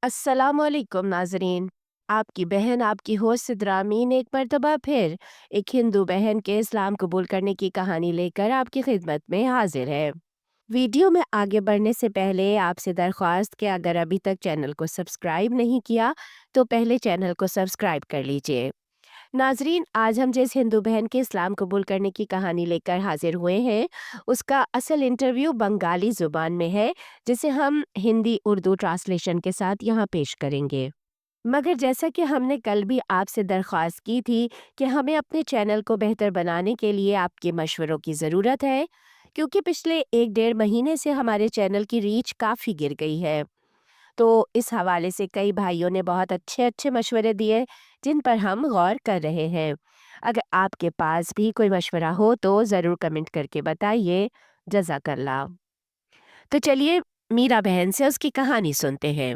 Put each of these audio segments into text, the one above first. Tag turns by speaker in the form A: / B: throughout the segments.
A: अस्सलाम वालेकुम नाजरीन। आपकी बहन आपकी होस्ट सिद्रामीन एक मरतबा फिर एक हिंदू बहन के इस्लाम कबूल करने की कहानी लेकर आपकी खिदमत में हाजिर है। वीडियो में आगे बढ़ने से पहले आपसे दरख्वास्त कि अगर अभी तक चैनल को सब्सक्राइब नहीं किया तो पहले चैनल को सब्सक्राइब कर लीजिए। नाजरीन, आज हम जिस हिंदू बहन के इस्लाम कबूल करने की कहानी लेकर हाजिर हुए हैं उसका असल इंटरव्यू बंगाली ज़ुबान में है, जिसे हम हिंदी उर्दू ट्रांसलेशन के साथ यहाँ पेश करेंगे। मगर जैसा कि हमने कल भी आपसे दरख्वास्त की थी कि हमें अपने चैनल को बेहतर बनाने के लिए आपके मशवरों की ज़रूरत है, क्योंकि पिछले 1 डेढ़ महीने से हमारे चैनल की रीच काफ़ी गिर गई है। तो इस हवाले से कई भाइयों ने बहुत अच्छे अच्छे मशवरे दिए, जिन पर हम गौर कर रहे हैं। अगर आपके पास भी कोई मशवरा हो तो ज़रूर कमेंट करके बताइए। जज़ाकल्लाह। तो चलिए, मीरा बहन से उसकी कहानी सुनते हैं।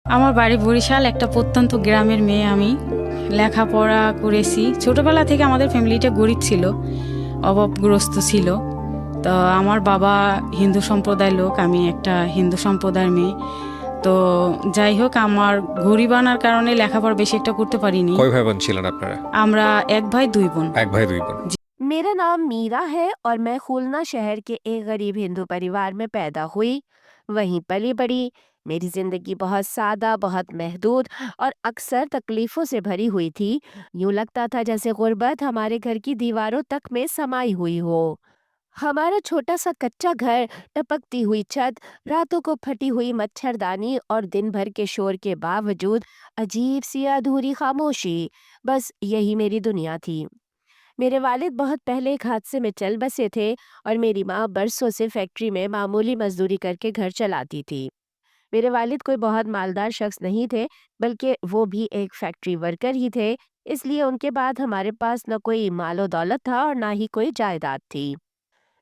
B: আমার বাড়ি বরিশাল, একটা প্রত্যন্ত গ্রামের মেয়ে আমি। লেখাপড়া করেছি ছোটবেলা থেকে। আমাদের ফ্যামিলিটা গরিব ছিল, অভাবগ্রস্ত ছিল। তো আমার বাবা হিন্দু সম্প্রদায়ের লোক, আমি একটা হিন্দু সম্প্রদায়ের মেয়ে। তো যাই হোক, আমার গরিব আনার কারণে লেখাপড়া বেশি একটা করতে পারিনি।
C: কয় ভাই বোন ছিলেন আপনারা?
B: আমরা এক ভাই দুই বোন।
C: এক ভাই দুই বোন।
A: मेरा नाम मीरा है और मैं खुलना शहर के एक गरीब हिंदू परिवार में पैदा हुई, वहीं पली बड़ी। मेरी जिंदगी बहुत सादा, बहुत महदूद और अक्सर तकलीफों से भरी हुई थी। यूं लगता था जैसे गुर्बत हमारे घर की दीवारों तक में समाई हुई हो। हमारा छोटा सा कच्चा घर, टपकती हुई छत, रातों को फटी हुई मच्छरदानी और दिन भर के शोर के बावजूद अजीब सी अधूरी खामोशी, बस यही मेरी दुनिया थी। मेरे वालिद बहुत पहले एक हादसे में चल बसे थे और मेरी माँ बरसों से फैक्ट्री में मामूली मजदूरी करके घर चलाती थी। मेरे वालिद कोई बहुत मालदार शख्स नहीं थे, बल्कि वो भी एक फैक्ट्री वर्कर ही थे। इसलिए उनके बाद हमारे पास न कोई मालो दौलत था और ना ही कोई जायदाद थी।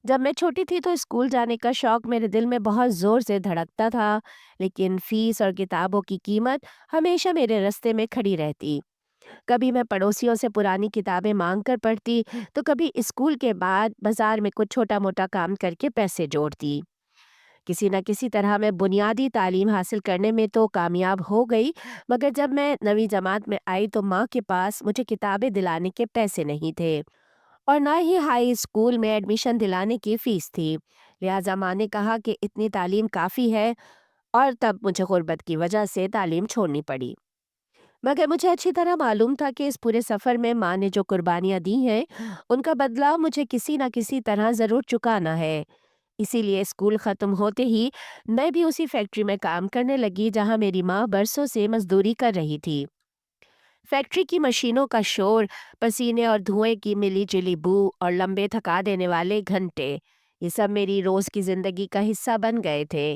A: जब मैं छोटी थी तो स्कूल जाने का शौक मेरे दिल में बहुत जोर से धड़कता था, लेकिन फीस और किताबों की कीमत हमेशा मेरे रास्ते में खड़ी रहती। कभी मैं पड़ोसियों से पुरानी किताबें मांग कर पढ़ती, तो कभी स्कूल के बाद बाजार में कुछ छोटा मोटा काम करके पैसे जोड़ती। किसी न किसी तरह मैं बुनियादी तालीम हासिल करने में तो कामयाब हो गई, मगर जब मैं 9वीं जमात में आई तो माँ के पास मुझे किताबें दिलाने के पैसे नहीं थे और ना ही हाई स्कूल में एडमिशन दिलाने की फीस थी। लिहाजा माँ ने कहा कि इतनी तालीम काफ़ी है, और तब मुझे गुर्बत की वजह से तालीम छोड़नी पड़ी। मगर मुझे अच्छी तरह मालूम था कि इस पूरे सफ़र में माँ ने जो कुर्बानियाँ दी हैं, उनका बदला मुझे किसी न किसी तरह ज़रूर चुकाना है। इसीलिए स्कूल ख़त्म होते ही मैं भी उसी फैक्ट्री में काम करने लगी जहाँ मेरी माँ बरसों से मज़दूरी कर रही थी। फैक्ट्री की मशीनों का शोर, पसीने और धुएं की मिली-जुली बू और लंबे थका देने वाले घंटे, ये सब मेरी रोज़ की ज़िंदगी का हिस्सा बन गए थे।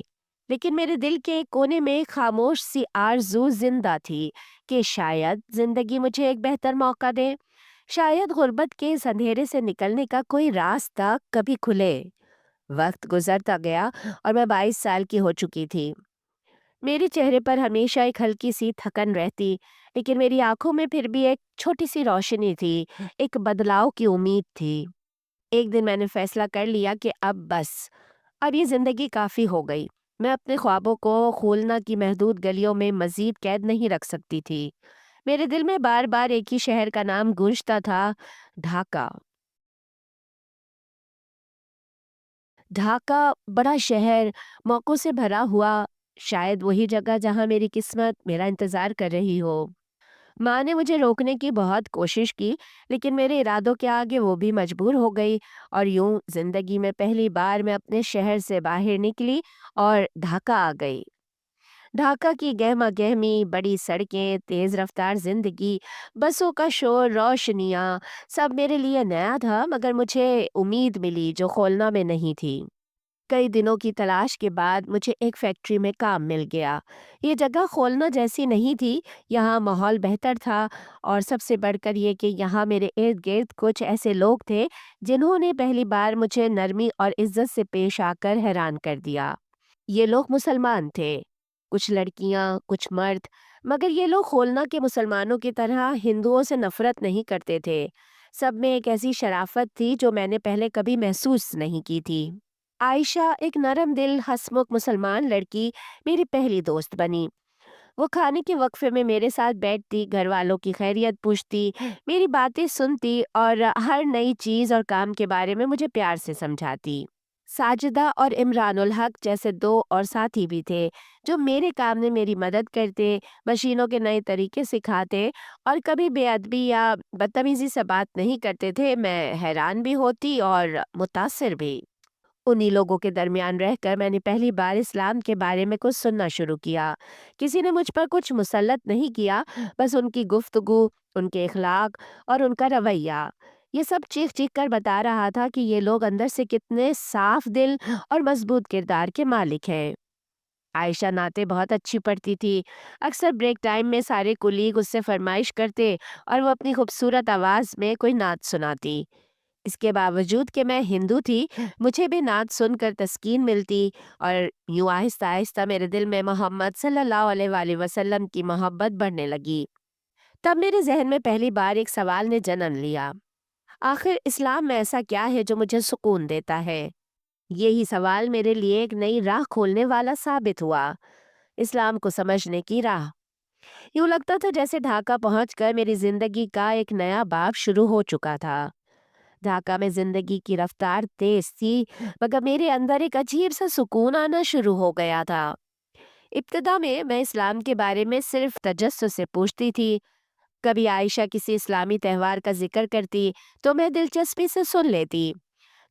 A: लेकिन मेरे दिल के एक कोने में एक खामोश सी आरज़ू ज़िंदा थी कि शायद ज़िंदगी मुझे एक बेहतर मौका दे। शायद गुर्बत के इस अंधेरे से निकलने का कोई रास्ता कभी खुले। वक्त गुजरता गया और मैं 22 साल की हो चुकी थी। मेरे चेहरे पर हमेशा एक हल्की सी थकन रहती, लेकिन मेरी आंखों में फिर भी एक छोटी सी रोशनी थी, एक बदलाव की उम्मीद थी। एक दिन मैंने फैसला कर लिया कि अब बस, अब ये जिंदगी काफ़ी हो गई। मैं अपने ख्वाबों को खोलना की महदूद गलियों में मजीद कैद नहीं रख सकती थी। मेरे दिल में बार बार एक ही शहर का नाम गूंजता था, ढाका। ढाका, बड़ा शहर, मौक़ों से भरा हुआ, शायद वही जगह जहाँ मेरी किस्मत मेरा इंतज़ार कर रही हो। माँ ने मुझे रोकने की बहुत कोशिश की, लेकिन मेरे इरादों के आगे वो भी मजबूर हो गई और यूँ ज़िंदगी में पहली बार मैं अपने शहर से बाहर निकली और ढाका आ गई। ढाका की गहमा-गहमी, बड़ी सड़कें, तेज़ रफ्तार ज़िंदगी, बसों का शोर, रोशनियाँ, सब मेरे लिए नया था, मगर मुझे उम्मीद मिली जो खोलना में नहीं थी। कई दिनों की तलाश के बाद मुझे एक फैक्ट्री में काम मिल गया। ये जगह खोलना जैसी नहीं थी, यहाँ माहौल बेहतर था और सबसे बढ़कर ये कि यहाँ मेरे इर्द-गिर्द कुछ ऐसे लोग थे, जिन्होंने पहली बार मुझे नरमी और इज़्ज़त से पेश आकर हैरान कर दिया। ये लोग मुसलमान थे, कुछ लड़कियाँ, कुछ मर्द, मगर ये लोग खोलना के मुसलमानों की तरह हिंदुओं से नफ़रत नहीं करते थे। सब में एक ऐसी शराफ़त थी जो मैंने पहले कभी महसूस नहीं की थी। आयशा एक नरम दिल हंसमुख मुसलमान लड़की मेरी पहली दोस्त बनी। वो खाने के वक्फे में मेरे साथ बैठती, घर वालों की खैरियत पूछती, मेरी बातें सुनती और हर नई चीज और काम के बारे में मुझे प्यार से समझाती। साजिदा और इमरानुल हक जैसे दो और साथी भी थे, जो मेरे काम में मेरी मदद करते, मशीनों के नए तरीके सिखाते और कभी बेअदबी या बदतमीजी से बात नहीं करते थे। मैं हैरान भी होती और मुतासिर भी। उन्हीं लोगों के दरमियान रहकर मैंने पहली बार इस्लाम के बारे में कुछ सुनना शुरू किया। किसी ने मुझ पर कुछ मुसल्लत नहीं किया, बस उनकी गुफ्तगू, उनके इखलाक और उनका रवैया, ये सब चीख चीख कर बता रहा था कि ये लोग अंदर से कितने साफ दिल और मजबूत किरदार के मालिक हैं। आयशा नाते बहुत अच्छी पढ़ती थी। अक्सर ब्रेक टाइम में सारे कुलीग उससे फरमाइश करते और वो अपनी खूबसूरत आवाज़ में कोई नात सुनाती। इसके बावजूद कि मैं हिंदू थी, मुझे भी नात सुनकर तस्कीन मिलती और यूं आहिस्ता आहिस्ता मेरे दिल में मोहम्मद सल्लल्लाहु अलैहि वसल्लम की मोहब्बत बढ़ने लगी। तब मेरे जहन में पहली बार एक सवाल ने जन्म लिया। आखिर इस्लाम में ऐसा क्या है जो मुझे सुकून देता है? यही सवाल मेरे लिए एक नई राह खोलने वाला साबित हुआ। इस्लाम को समझने की राह। यूं लगता था जैसे ढाका पहुंचकर मेरी जिंदगी का एक नया बाब शुरू हो चुका था। ढाका में जिंदगी की रफ्तार तेज थी, मगर मेरे अंदर एक अजीब सा सुकून आना शुरू हो गया था। इब्तिदा में मैं इस्लाम के बारे में सिर्फ तजस्सुस से पूछती थी। कभी आयशा किसी इस्लामी त्योहार का जिक्र करती तो मैं दिलचस्पी से सुन लेती।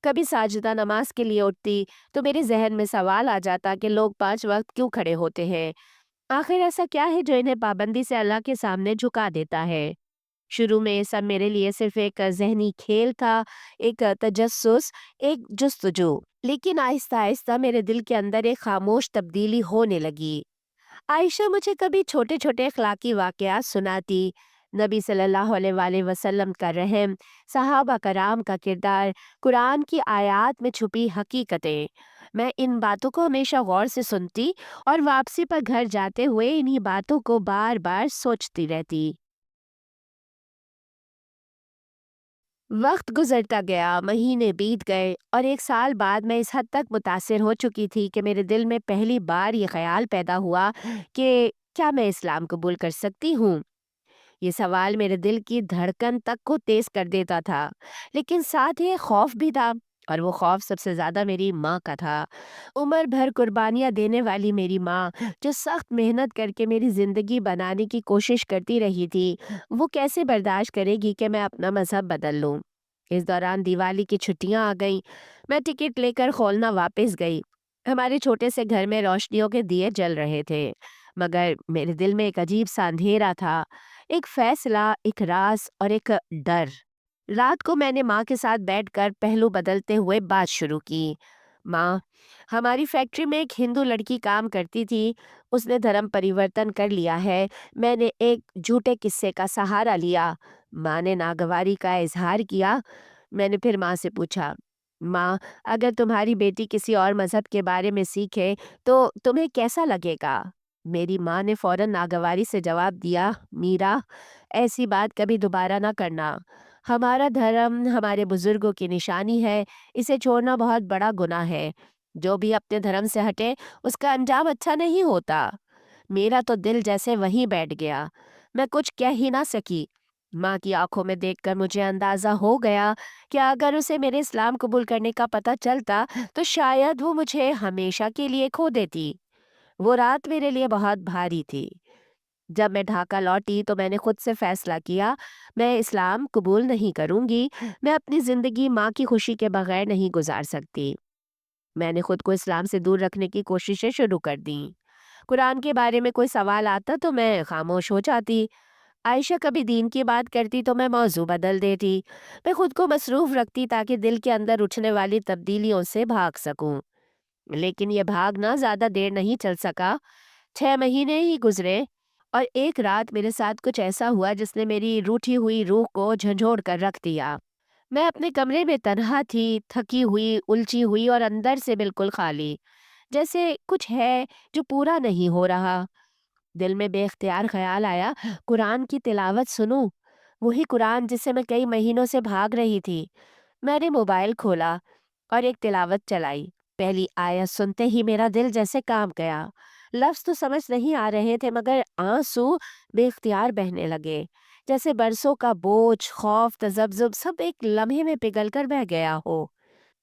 A: कभी साजिदा नमाज के लिए उठती तो मेरे जहन में सवाल आ जाता कि लोग 5 वक्त क्यों खड़े होते हैं। आखिर ऐसा क्या है जो इन्हें पाबंदी से अल्लाह के सामने झुका देता है? शुरू में ये सब मेरे लिए सिर्फ एक ज़हनी खेल था, एक तजस्सुस, एक जुस्तजू। लेकिन आहिस्ता-आहिस्ता मेरे दिल के अंदर एक खामोश तब्दीली होने लगी। आयशा मुझे कभी छोटे-छोटे अखलाकी वाक़यात सुनाती, नबी सल्लल्लाहु अलैहि वसल्लम का रहम, सहाबा कराम का किरदार, कुरान की आयात में छुपी हकीकतें। मैं इन बातों को हमेशा गौर से सुनती और वापसी पर घर जाते हुए इन्हीं बातों को बार-बार सोचती रहती। वक्त गुजरता गया, महीने बीत गए और एक साल बाद मैं इस हद तक मुतासिर हो चुकी थी कि मेरे दिल में पहली बार ये ख्याल पैदा हुआ कि क्या मैं इस्लाम कबूल कर सकती हूँ? ये सवाल मेरे दिल की धड़कन तक को तेज कर देता था, लेकिन साथ ही एक खौफ भी था। और वो खौफ सबसे ज्यादा मेरी माँ का था। उम्र भर कुर्बानियाँ देने वाली मेरी माँ, जो सख्त मेहनत करके मेरी जिंदगी बनाने की कोशिश करती रही थी, वो कैसे बर्दाश्त करेगी कि मैं अपना मजहब बदल लूं? इस दौरान दिवाली की छुट्टियां आ गईं। मैं टिकट लेकर खोलना वापस गई। हमारे छोटे से घर में रोशनियों के दिए जल रहे थे, मगर मेरे दिल में एक अजीब सा अंधेरा था। एक फैसला, एक राज और एक डर। रात को मैंने माँ के साथ बैठकर पहलू बदलते हुए बात शुरू की। माँ, हमारी फैक्ट्री में एक हिंदू लड़की काम करती थी। उसने धर्म परिवर्तन कर लिया है। मैंने एक झूठे किस्से का सहारा लिया। माँ ने नागवारी का इजहार किया। मैंने फिर माँ से पूछा, माँ, अगर तुम्हारी बेटी किसी और मजहब के बारे में सीखे तो तुम्हें कैसा लगेगा? मेरी माँ ने फौरन नागवारी से जवाब दिया, मीरा, ऐसी बात कभी दोबारा ना करना। हमारा धर्म हमारे बुजुर्गों की निशानी है, इसे छोड़ना बहुत बड़ा गुनाह है। जो भी अपने धर्म से हटे, उसका अंजाम अच्छा नहीं होता। मेरा तो दिल जैसे वहीं बैठ गया। मैं कुछ कह ही ना सकी। माँ की आंखों में देखकर मुझे अंदाजा हो गया कि अगर उसे मेरे इस्लाम कबूल करने का पता चलता, तो शायद वो मुझे हमेशा के लिए खो देती। वो रात मेरे लिए बहुत भारी थी। जब मैं ढाका लौटी तो मैंने खुद से फैसला किया, मैं इस्लाम कबूल नहीं करूंगी। मैं अपनी जिंदगी माँ की खुशी के बगैर नहीं गुजार सकती। मैंने खुद को इस्लाम से दूर रखने की कोशिशें शुरू कर दी। कुरान के बारे में कोई सवाल आता तो मैं खामोश हो जाती। आयशा कभी दीन की बात करती तो मैं मौजू बदल देती। मैं खुद को मसरूफ रखती ताकि दिल के अंदर उठने वाली तब्दीलियों से भाग सकूं। लेकिन ये भागना ज्यादा देर नहीं चल सका। 6 महीने ही गुजरे और एक रात मेरे साथ कुछ ऐसा हुआ जिसने मेरी रूठी हुई रूह को झंझोड़ कर रख दिया। मैं अपने कमरे में तन्हा थी, थकी हुई, उलझी हुई और अंदर से बिल्कुल खाली। जैसे कुछ है जो पूरा नहीं हो रहा। दिल में बेख्तियार ख्याल आया, कुरान की तिलावत सुनूं। वही कुरान जिसे मैं कई महीनों से भाग रही थी। मैंने मोबाइल खोला और एक तिलावत चलाई। पहली आयत सुनते ही मेरा दिल जैसे कांप गया। लफ्ज तो समझ नहीं आ रहे थे मगर आंसू बेख्तियार बहने लगे, जैसे बरसों का बोझ, खौफ, तजब्जुब सब एक लम्हे में पिघल कर बह गया हो।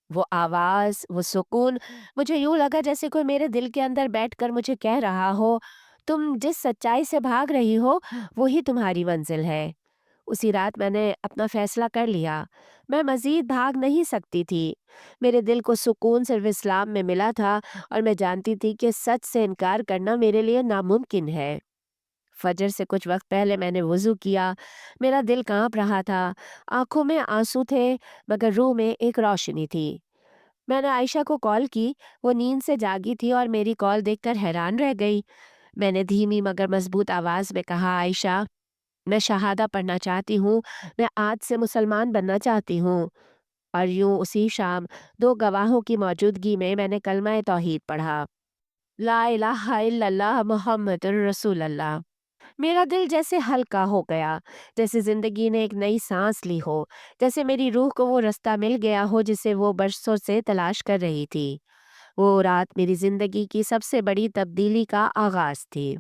A: वो आवाज, वो सुकून, मुझे यूं लगा जैसे कोई मेरे दिल के अंदर बैठकर मुझे कह रहा हो, तुम जिस सच्चाई से भाग रही हो वही तुम्हारी मंजिल है। उसी रात मैंने अपना फैसला कर लिया। मैं मज़ीद भाग नहीं सकती थी। मेरे दिल को सुकून सिर्फ़ इस्लाम में मिला था और मैं जानती थी कि सच से इनकार करना मेरे लिए नामुमकिन है। फ़जर से कुछ वक़्त पहले मैंने वुज़ू किया। मेरा दिल काँप रहा था, आँखों में आँसू थे, मगर रूह में एक रोशनी थी। मैंने आयशा को कॉल की, वो नींद से जागी थी और मेरी कॉल देखकर हैरान रह गई। मैंने धीमी मगर मज़बूत आवाज़ में कहा, आयशा, मैं शहादा पढ़ना चाहती हूँ, मैं आज से मुसलमान बनना चाहती हूँ। और यूँ उसी शाम 2 गवाहों की मौजूदगी में मैंने कलमा तौहीद पढ़ा। ला इलाहा इल्लल्लाह मुहम्मदुर रसूलुल्लाह। मेरा दिल जैसे हल्का हो गया, जैसे ज़िंदगी ने एक नई सांस ली हो, जैसे मेरी रूह को वो रास्ता मिल गया हो जिसे वो बरसों से तलाश कर रही थी। वो रात मेरी ज़िंदगी की सबसे बड़ी तब्दीली का आगाज़ थी।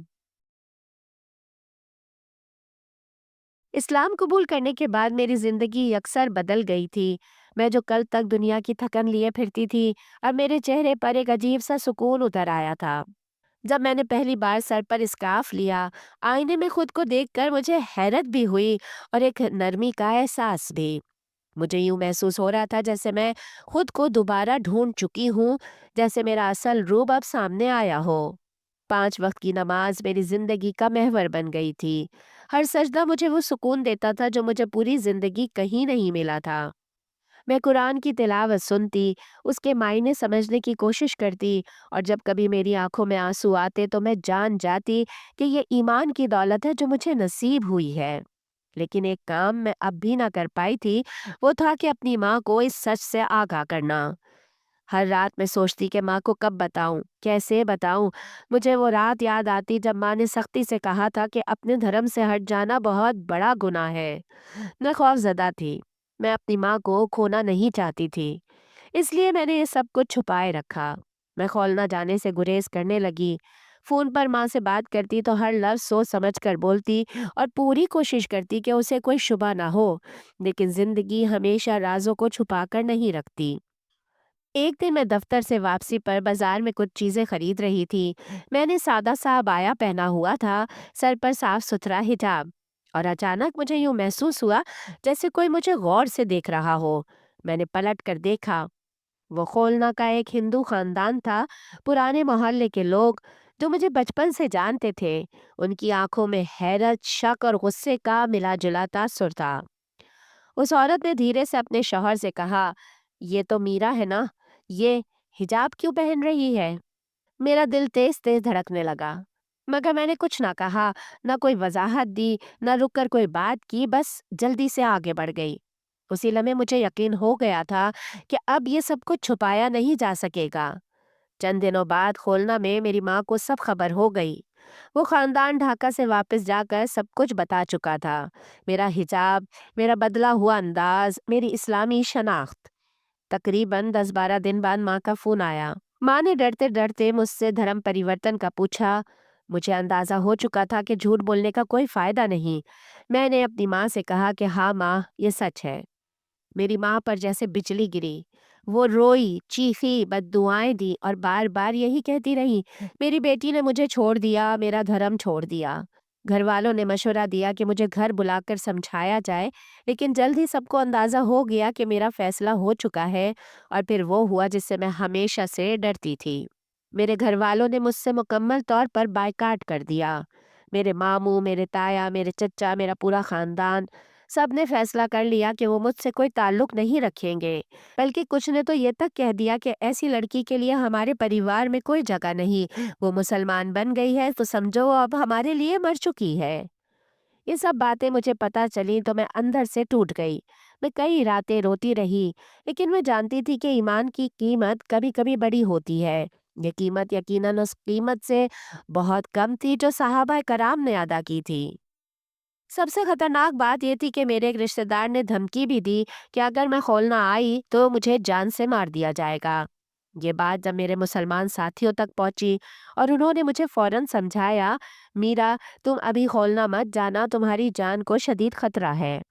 A: इस्लाम कबूल करने के बाद मेरी ज़िंदगी अक्सर बदल गई थी। मैं जो कल तक दुनिया की थकन लिए फिरती थी, अब मेरे चेहरे पर एक अजीब-सा सुकून उतर आया था। जब मैंने पहली बार सर पर स्कार्फ लिया, आईने में खुद को देखकर मुझे हैरत भी हुई और एक नरमी का एहसास भी। मुझे यूँ महसूस हो रहा था जैसे मैं खुद को दोबारा ढूँढ चुकी हूँ, जैसे मेरा असल रूप अब सामने आया हो। 5 वक़्त की नमाज़ मेरी ज़िंदगी का महवर बन गई थी। हर सजदा मुझे वो सुकून देता था जो मुझे पूरी ज़िंदगी कहीं नहीं मिला था। मैं कुरान की तिलावत सुनती, उसके मायने समझने की कोशिश करती और जब कभी मेरी आँखों में आँसू आते तो मैं जान जाती कि ये ईमान की दौलत है जो मुझे नसीब हुई है। लेकिन एक काम मैं अब भी ना कर पाई थी, वो था कि अपनी माँ को इस सच से आगाह करना। हर रात मैं सोचती कि माँ को कब बताऊं, कैसे बताऊं। मुझे वो रात याद आती जब माँ ने सख्ती से कहा था कि अपने धर्म से हट जाना बहुत बड़ा गुनाह है। मैं खौफजदा थी। मैं अपनी माँ को खोना नहीं चाहती थी। इसलिए मैंने ये सब कुछ छुपाए रखा। मैं खौलना जाने से गुरेज करने लगी। फ़ोन पर माँ से बात करती तो हर लफ्ज़ सोच समझ कर बोलती और पूरी कोशिश करती कि उसे कोई शुबा ना हो। लेकिन ज़िंदगी हमेशा राज़ों को छुपा कर नहीं रखती। एक दिन मैं दफ्तर से वापसी पर बाजार में कुछ चीजें खरीद रही थी। मैंने सादा सा अबाया पहना हुआ था, सर पर साफ सुथरा हिजाब, और अचानक मुझे यूं महसूस हुआ जैसे कोई मुझे गौर से देख रहा हो। मैंने पलट कर देखा। वो खोलना का एक हिंदू खानदान था, पुराने मोहल्ले के लोग जो मुझे बचपन से जानते थे। उनकी आंखों में हैरत, शक और गुस्से का मिला जुला तासुर था। उस औरत ने धीरे से अपने शौहर से कहा, ये तो मीरा है ना? ये हिजाब क्यों पहन रही है? मेरा दिल तेज तेज धड़कने लगा, मगर मैंने कुछ ना कहा, ना कोई वजाहत दी, ना रुककर कोई बात की, बस जल्दी से आगे बढ़ गई। उसी लम्हे मुझे यकीन हो गया था कि अब ये सब कुछ छुपाया नहीं जा सकेगा। चंद दिनों बाद खोलना में मेरी माँ को सब खबर हो गई। वो खानदान ढाका से वापस जाकर सब कुछ बता चुका था। मेरा हिजाब, मेरा बदला हुआ अंदाज, मेरी इस्लामी शनाख्त। तकरीबन 10-12 दिन बाद माँ का फोन आया। माँ ने डरते डरते मुझसे धर्म परिवर्तन का पूछा। मुझे अंदाजा हो चुका था कि झूठ बोलने का कोई फायदा नहीं। मैंने अपनी माँ से कहा कि हाँ माँ, ये सच है। मेरी माँ पर जैसे बिजली गिरी। वो रोई, चीखी, बद्दुआएं दी और बार बार यही कहती रही, मेरी बेटी ने मुझे छोड़ दिया, मेरा धर्म छोड़ दिया। घर वालों ने मशवरा दिया कि मुझे घर बुलाकर समझाया जाए, लेकिन जल्द ही सबको अंदाजा हो गया कि मेरा फैसला हो चुका है। और फिर वो हुआ जिससे मैं हमेशा से डरती थी। मेरे घर वालों ने मुझसे मुकम्मल तौर पर बायकाट कर दिया। मेरे मामू, मेरे ताया, मेरे चचा, मेरा पूरा खानदान, सब ने फैसला कर लिया कि वो मुझसे कोई ताल्लुक नहीं रखेंगे। बल्कि कुछ ने तो ये तक कह दिया कि ऐसी लड़की के लिए हमारे परिवार में कोई जगह नहीं। वो मुसलमान बन गई है तो समझो वो अब हमारे लिए मर चुकी है। ये सब बातें मुझे पता चली तो मैं अंदर से टूट गई। मैं कई रातें रोती रही, लेकिन मैं जानती थी कि ईमान की कीमत कभी-कभी बड़ी होती है। ये कीमत यकीनन उस कीमत से बहुत कम थी जो सहाबा कराम ने अदा की थी। सबसे खतरनाक बात ये थी कि मेरे एक रिश्तेदार ने धमकी भी दी कि अगर मैं खोलना आई तो मुझे जान से मार दिया जाएगा। ये बात जब मेरे मुसलमान साथियों तक पहुंची और उन्होंने मुझे फौरन समझाया, मीरा, तुम अभी खोलना मत जाना, तुम्हारी जान को शदीद खतरा है।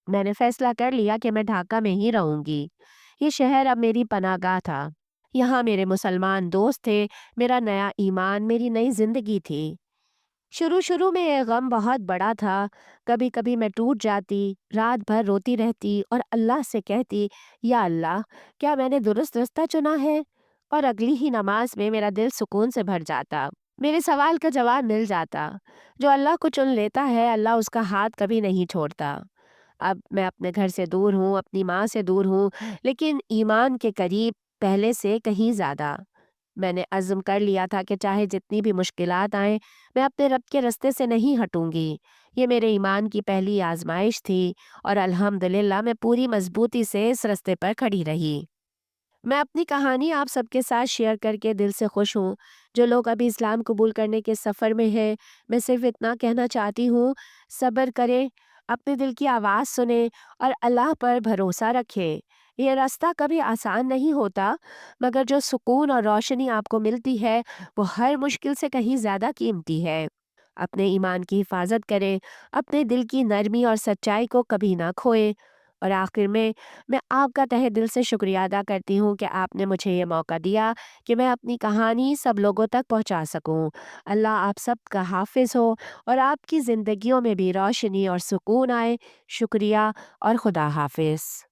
A: मैंने फैसला कर लिया कि मैं ढाका में ही रहूंगी। ये शहर अब मेरी पनाहगाह था। यहाँ मेरे मुसलमान दोस्त थे, मेरा नया ईमान, मेरी नई जिंदगी थी। शुरू शुरू में ये गम बहुत बड़ा था। कभी कभी मैं टूट जाती, रात भर रोती रहती और अल्लाह से कहती, या अल्लाह, क्या मैंने दुरुस्त रास्ता चुना है? और अगली ही नमाज में मेरा दिल सुकून से भर जाता। मेरे सवाल का जवाब मिल जाता। जो अल्लाह को चुन लेता है, अल्लाह उसका हाथ कभी नहीं छोड़ता। अब मैं अपने घर से दूर हूँ, अपनी माँ से दूर हूँ, लेकिन ईमान के करीब पहले से कहीं ज़्यादा। मैंने अज़्म कर लिया था कि चाहे जितनी भी मुश्किलात आएँ, मैं अपने रब के रास्ते से नहीं हटूँगी। ये मेरे ईमान की पहली आज़माइश थी और अल्हम्दुलिल्लाह मैं पूरी मज़बूती से इस रास्ते पर खड़ी रही। मैं अपनी कहानी आप सबके साथ शेयर करके दिल से खुश हूँ। जो लोग अभी इस्लाम कबूल करने के सफ़र में हैं, मैं सिर्फ़ इतना कहना चाहती हूँ, सब्र करें, अपने दिल की आवाज़ सुनें और अल्लाह पर भरोसा रखें। ये रास्ता कभी आसान नहीं होता, मगर जो सुकून और रोशनी आपको मिलती है, वो हर मुश्किल से कहीं ज़्यादा कीमती है। अपने ईमान की हिफाज़त करें, अपने दिल की नरमी और सच्चाई को कभी ना खोएं। और आखिर में, मैं आपका तहे दिल से शुक्रिया अदा करती हूँ कि आपने मुझे ये मौका दिया कि मैं अपनी कहानी सब लोगों तक पहुँचा सकूँ। अल्लाह आप सबका हाफ़िज़ हो और आपकी ज़िंदगियों में भी रोशनी और सुकून आए। शुक्रिया और खुदा हाफ़िज़।